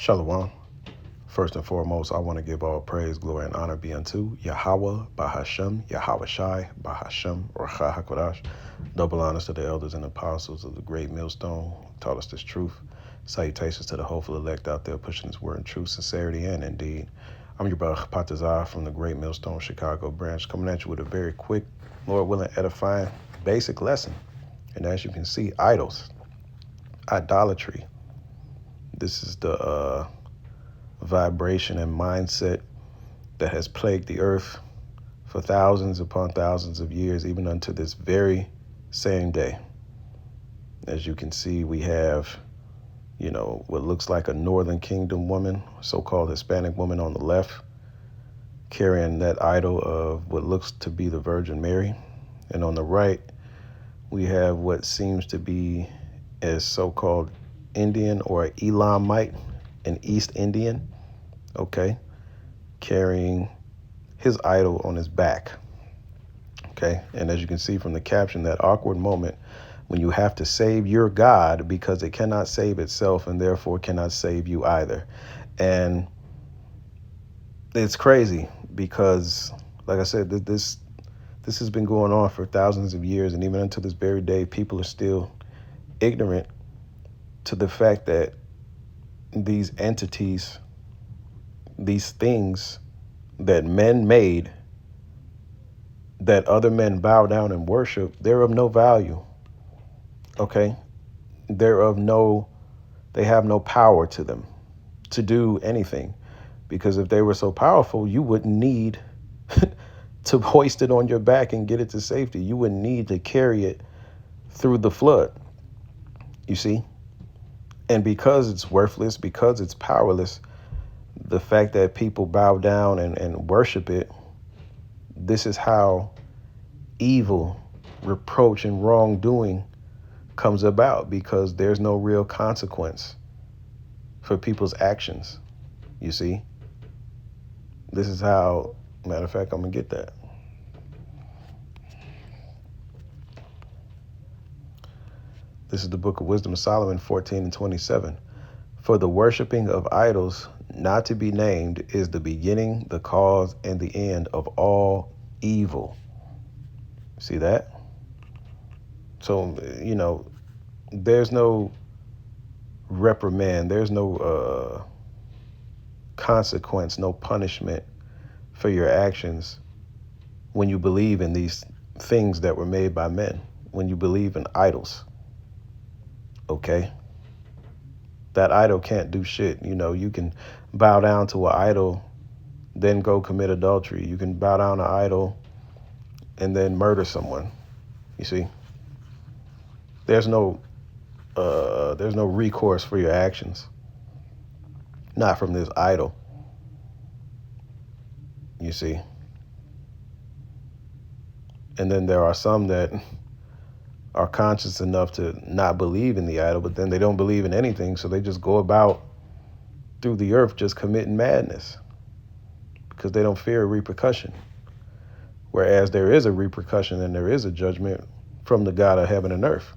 Shalom. First and foremost, I want to give all praise, glory, and honor be unto Yahweh, Bahashem, Yahweh Shai, Bahashem, Racha HaKodash. Double honors to the elders and apostles of the great millstone who taught us this truth. Salutations to the hopeful elect out there pushing this word in truth, sincerity, and indeed. I'm your brother Patazar from the great millstone Chicago branch, coming at you with a very quick, Lord willing, edifying, basic lesson. And as you can see, idols, idolatry. This is the vibration and mindset that has plagued the earth for thousands upon thousands of years, even unto this very same day. As you can see, we have, what looks like a Northern Kingdom woman, so-called Hispanic woman on the left, carrying that idol of what looks to be the Virgin Mary. And on the right, we have what seems to be a so-called Indian or Elamite, an East Indian, okay, carrying his idol on his back, okay? And as you can see from the caption, that awkward moment when you have to save your God because it cannot save itself and therefore cannot save you either. And it's crazy because, like I said, this has been going on for thousands of years, and even until this very day, people are still ignorant to the fact that these entities, these things that men made, that other men bow down and worship, they're of no value, okay? They have no power to them to do anything, because if they were so powerful, you wouldn't need to hoist it on your back and get it to safety. You wouldn't need to carry it through the flood, you see? And because it's worthless, because it's powerless, the fact that people bow down and worship it, this is how evil, reproach, and wrongdoing comes about, because there's no real consequence for people's actions, you see? This is how, matter of fact, I'm going to get that. This is the book of Wisdom of Solomon 14:27. For the worshiping of idols not to be named is the beginning, the cause, and the end of all evil. See that? So, there's no reprimand, there's no consequence, no punishment for your actions when you believe in these things that were made by men, when you believe in idols, okay? That idol can't do shit. You can bow down to an idol, then go commit adultery. You can bow down to an idol and then murder someone. You see, there's no recourse for your actions, not from this idol. You see, and then there are some that are conscious enough to not believe in the idol, but then they don't believe in anything, so they just go about through the earth just committing madness because they don't fear a repercussion. Whereas there is a repercussion and there is a judgment from the God of heaven and earth.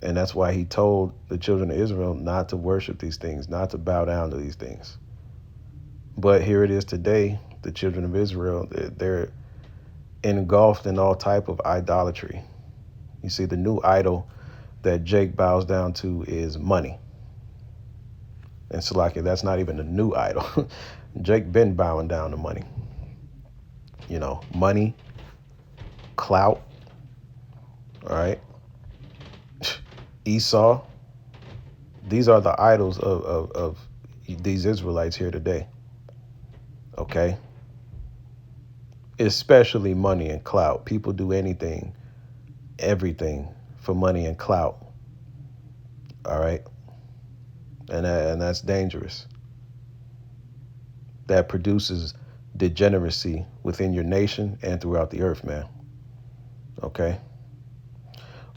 And that's why he told the children of Israel not to worship these things, not to bow down to these things. But here it is today, the children of Israel, they're engulfed in all type of idolatry. You see, the new idol that Jake bows down to is money. And Salaki, that's not even a new idol. Jake been bowing down to money. Money, clout, all right? Esau. These are the idols of these Israelites here today, okay? Especially money and clout. People do anything, everything for money and clout, all right? And that's dangerous. That produces degeneracy within your nation and throughout the earth, man. Okay?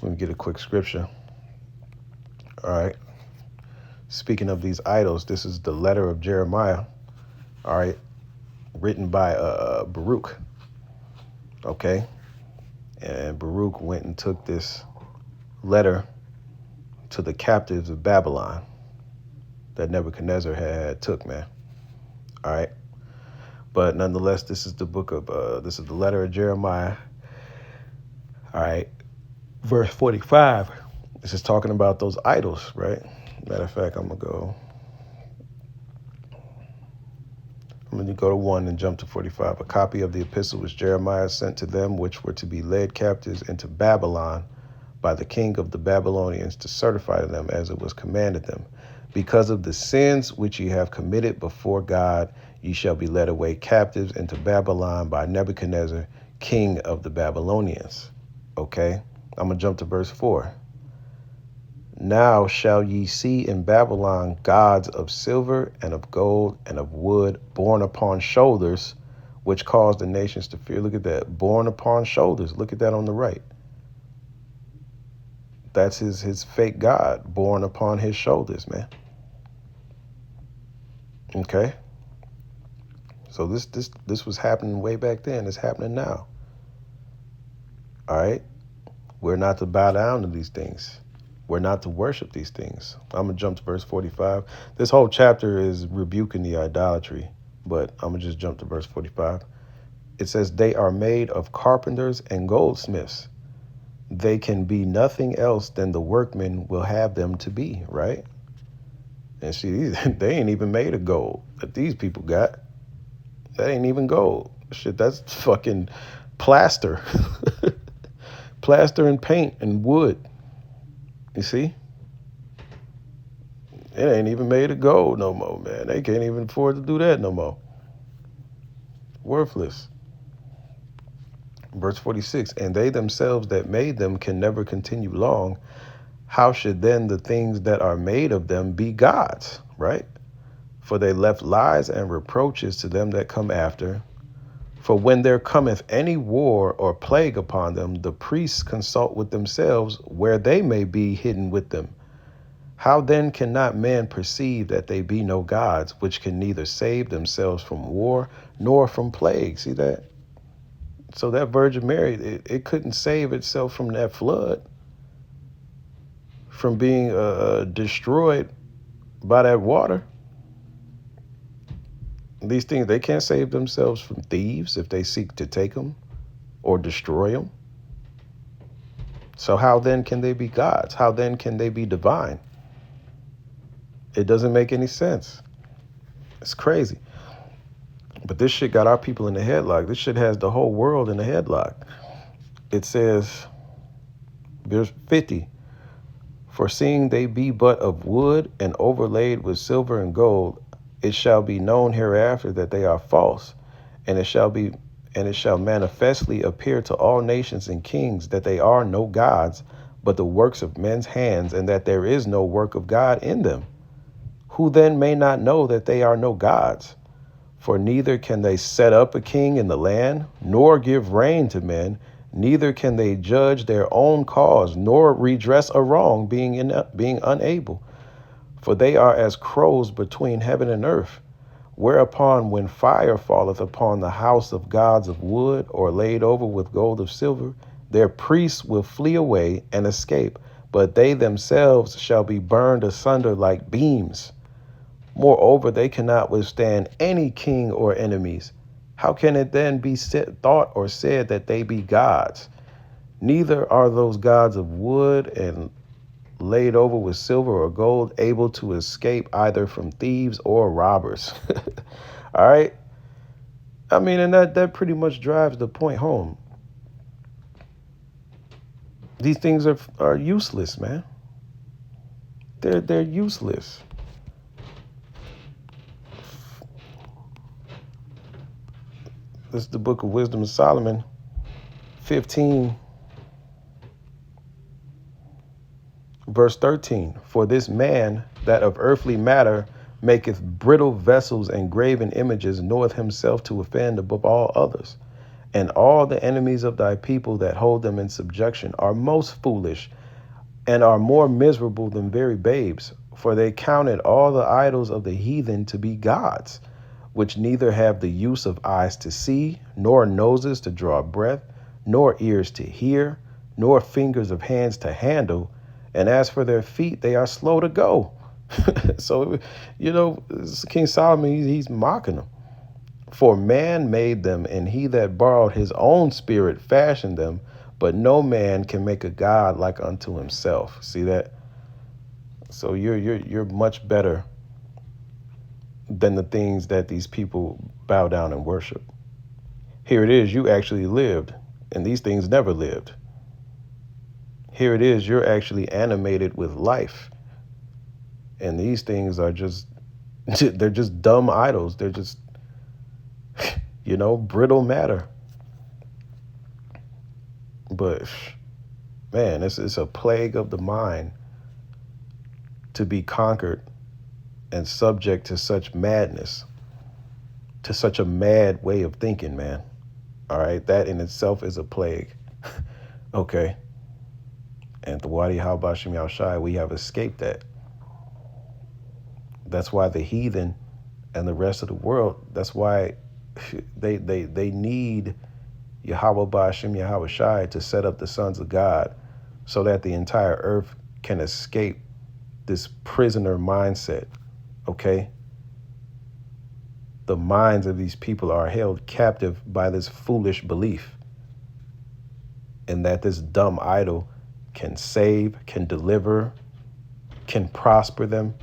Let me get a quick scripture. All right. Speaking of these idols, this is the letter of Jeremiah, all right, written by Baruch. Okay? And Baruch went and took this letter to the captives of Babylon. that Nebuchadnezzar had took, man. All right. But nonetheless, this is the this is the letter of Jeremiah. All right. Verse 45. This is talking about those idols, right? Matter of fact, I'm going to go to 1 and jump to 45. A copy of the epistle which Jeremiah sent to them, which were to be led captives into Babylon by the king of the Babylonians, to certify to them as it was commanded them. Because of the sins which ye have committed before God, ye shall be led away captives into Babylon by Nebuchadnezzar, king of the Babylonians. Okay, I'm going to jump to verse 4. Now shall ye see in Babylon gods of silver and of gold and of wood, borne upon shoulders, which cause the nations to fear. Look at that, borne upon shoulders. Look at that on the right. That's his fake god, borne upon his shoulders, man. Okay. So this was happening way back then. It's happening now. All right. We're not to bow down to these things. We're not to worship these things. I'm going to jump to verse 45. This whole chapter is rebuking the idolatry, but I'm going to just jump to verse 45. It says, they are made of carpenters and goldsmiths. They can be nothing else than the workmen will have them to be, right? And see, they ain't even made of gold that these people got. That ain't even gold. Shit, that's fucking plaster. Plaster and paint and wood. You see? It ain't even made of gold no more, man. They can't even afford to do that no more. Worthless. Verse 46, and they themselves that made them can never continue long. How should then the things that are made of them be gods, right? For they left lies and reproaches to them that come after. For when there cometh any war or plague upon them, the priests consult with themselves where they may be hidden with them. How then cannot men perceive that they be no gods, which can neither save themselves from war nor from plague? See that? So that Virgin Mary, it couldn't save itself from that flood, from being destroyed by that water. These things, they can't save themselves from thieves if they seek to take them or destroy them. So how then can they be gods? How then can they be divine? It doesn't make any sense. It's crazy. But this shit got our people in the headlock. This shit has the whole world in the headlock. It says, verse 50, for seeing they be but of wood and overlaid with silver and gold, it shall be known hereafter that they are false, and it shall manifestly appear to all nations and kings that they are no gods, but the works of men's hands, and that there is no work of God in them. Who then may not know that they are no gods? For neither can they set up a king in the land, nor give rain to men, neither can they judge their own cause, nor redress a wrong, being unable. For they are as crows between heaven and earth. Whereupon, when fire falleth upon the house of gods of wood, or laid over with gold of silver, their priests will flee away and escape, but they themselves shall be burned asunder like beams. Moreover, they cannot withstand any king or enemies. How can it then be thought or said that they be gods? Neither are those gods of wood and laid over with silver or gold able to escape either from thieves or robbers. All right. I mean, and that pretty much drives the point home. These things are useless, man. They're useless. This is the book of Wisdom of Solomon, 15, verse 13. For this man that of earthly matter maketh brittle vessels and graven images, knoweth himself to offend above all others. And all the enemies of thy people that hold them in subjection are most foolish, and are more miserable than very babes. For they counted all the idols of the heathen to be gods, which neither have the use of eyes to see, nor noses to draw breath, nor ears to hear, nor fingers of hands to handle. And as for their feet, they are slow to go. So, King Solomon, he's mocking them. For man made them, and he that borrowed his own spirit fashioned them, but no man can make a God like unto himself. See that? So you're much better than the things that these people bow down and worship. Here it is, you actually lived, and these things never lived. Here it is, you're actually animated with life. And these things are just, they're just dumb idols. They're just, brittle matter. But man, it's a plague of the mind to be conquered and subject to such madness, to such a mad way of thinking, man. All right, that in itself is a plague. Okay. And Thawadi Halbashim Yahushai, we have escaped that. That's why the heathen and the rest of the world, that's why they need Yahweh Bashim Yahweh Shai to set up the sons of God so that the entire earth can escape this prisoner mindset. Okay? The minds of these people are held captive by this foolish belief, and that this dumb idol can save, can deliver, can prosper them,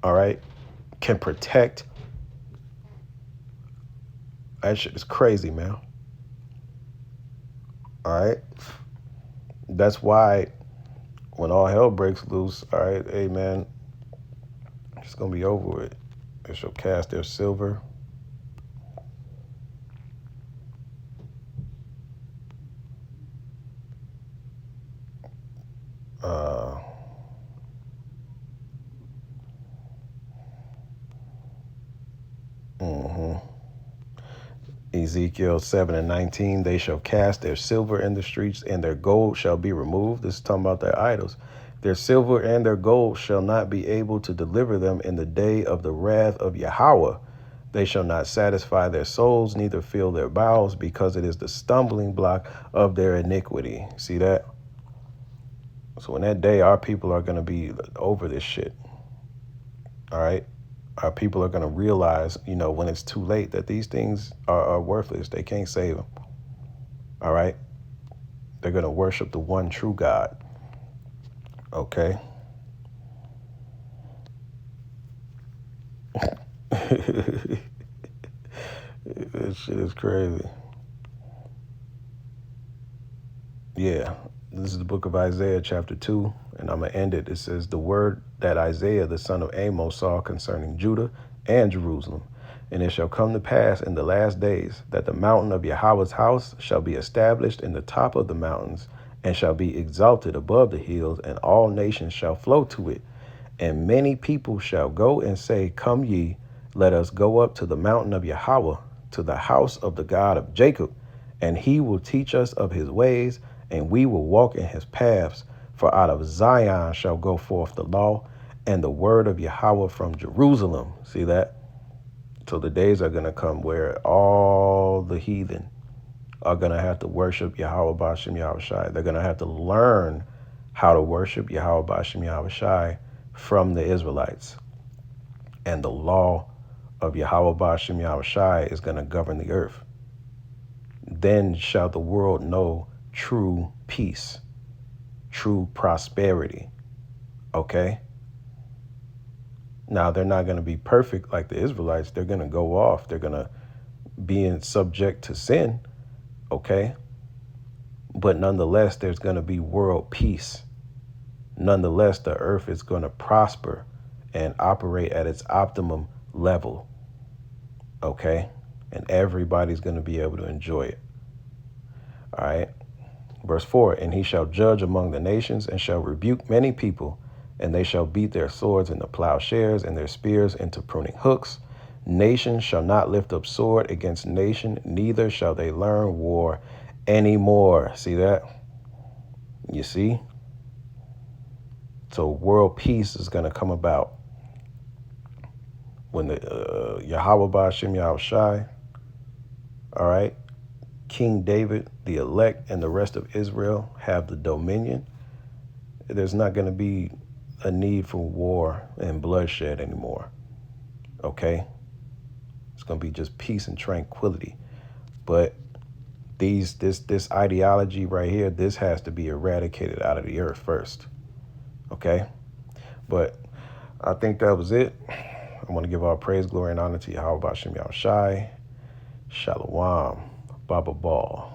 all right, can protect. That shit is crazy, man. All right? That's why when all hell breaks loose, all right, hey, man, it's going to be over with. They shall cast their silver. Ezekiel 7:19, they shall cast their silver in the streets, and their gold shall be removed. This is talking about their idols. Their silver and their gold shall not be able to deliver them in the day of the wrath of Yahweh. They shall not satisfy their souls, neither fill their bowels, because it is the stumbling block of their iniquity. See that? So in that day, our people are going to be over this shit. All right? Our people are going to realize, when it's too late, that these things are worthless. They can't save them. All right? They're going to worship the one true God. Okay? This shit is crazy. Yeah. This is the book of Isaiah, chapter 2, and I'm going to end it. It says, the word that Isaiah, the son of Amos, saw concerning Judah and Jerusalem. And it shall come to pass in the last days that the mountain of Yahweh's house shall be established in the top of the mountains, and shall be exalted above the hills, and all nations shall flow to it. And many people shall go and say, come ye, let us go up to the mountain of Yahweh, to the house of the God of Jacob, and he will teach us of his ways, and we will walk in his paths. For out of Zion shall go forth the law and the word of Yahweh from Jerusalem. See that? So the days are going to come where all the heathen are going to have to worship Yahweh Bashim Yahweh Shai. They're going to have to learn how to worship Yahweh Bashim Yahweh Shai from the Israelites. And the law of Yahweh Bashim Yahweh Shai is going to govern the earth. Then shall the world know true peace, true prosperity. Okay? Now, they're not going to be perfect like the Israelites. They're going to go off. They're going to be in subject to sin. Okay? But nonetheless, there's going to be world peace. Nonetheless, the earth is going to prosper and operate at its optimum level. Okay? And everybody's going to be able to enjoy it. All right? Verse 4, and he shall judge among the nations and shall rebuke many people, and they shall beat their swords into plowshares and their spears into pruning hooks. Nation shall not lift up sword against nation, neither shall they learn war anymore. See that? You see? So world peace is going to come about when the Yahweh Bashim Yahweh Shai, all right, King David, the elect, and the rest of Israel have the dominion. There's not going to be a need for war and bloodshed anymore. Okay? It's going to be just peace and tranquility. But this ideology right here, this has to be eradicated out of the earth first. Okay? But I think that was it. I want to give all praise, glory, and honor to Yahweh Bashem Yahushai. Shalom. Baba Ball.